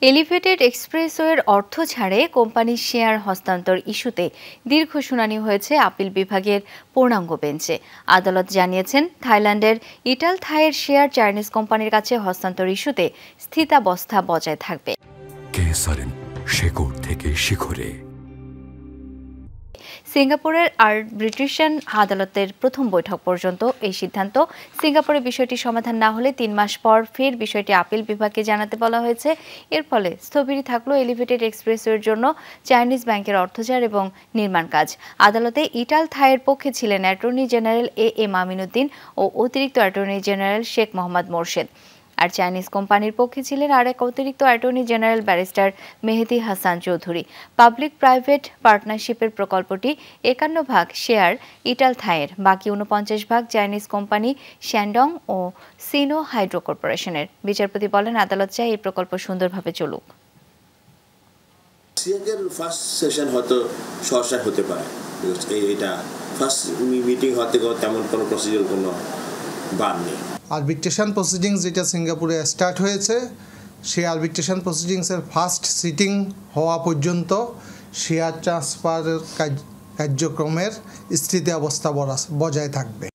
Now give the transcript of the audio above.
Elevated এক্সপ্রেসওয়ের অর্থ ছাড়ে কোম্পানির শেয়ার হস্তান্তর ইস্যুতে দীর্ঘ শুনানি হয়েছে আপিল বিভাগের পূর্ণাঙ্গ বেঞ্চে। আদালত জানিয়েছেন, থাইল্যান্ডের ইটাল থাইয়ের শেয়ার চাইনিজ কোম্পানির কাছে হস্তান্তর ইস্যুতে স্থিতাবস্থা বজায় থাকবে। সিঙ্গাপুরের আরবিট্রেশন আদালতের প্রথম বৈঠক পর্যন্ত এই সিদ্ধান্ত। সিঙ্গাপুরে বিষয়টি সমাধান না হলে 3 মাস পর ফের বিষয়টি আপিল বিভাগকে জানাতে বলা হয়েছে। এর ফলে স্থবির থাকলো এলিভেটেড এক্সপ্রেসওয়ের জন্য চাইনিজ ব্যাংকের অর্থচার এবং নির্মাণ কাজ। আদালতে ইটাল থাইয়ের পক্ষে ছিলেন অ্যাটর্নি জেনারেল এম আমিনুদ্দিন ও অতিরিক্ত অ্যাটর্নি জেনারেল শেখ মোহাম্মদ মোরশেদ। আর চাইনিজ কোম্পানির পক্ষে ছিলেন আরেক অতিরিক্ত attorney general barrister Mehedi Hasan Chowdhury. Public private পার্টনারশিপের প্রকল্পটি 51 ভাগ শেয়ার ইটাল থাইয়ের, বাকি 49 ভাগ চাইনিজ কোম্পানি শ্যান্ডং ও সিনো হাইড্রো কর্পোরেশনের। বিচারপতি বলেন, আদালত চায় এই প্রকল্প সুন্দরভাবে চলুক। সিএকের ফার্স্ট সেশন হয়তো সহসা হতে পারে, এটা ফার্স্ট মিটিং হতে তেমন কোনো প্রসিডিউর কোনো বাদ নেই। আরবিট্রেশন প্রসিডিংস যেটা সিঙ্গাপুরে স্টার্ট হয়েছে, সেই আরবিট্রেশন প্রসিডিংসের ফার্স্ট সিটিং হওয়া পর্যন্ত শেয়ার ট্রান্সফার কার্যক্রমের স্থিতাবস্থা বজায় থাকবে।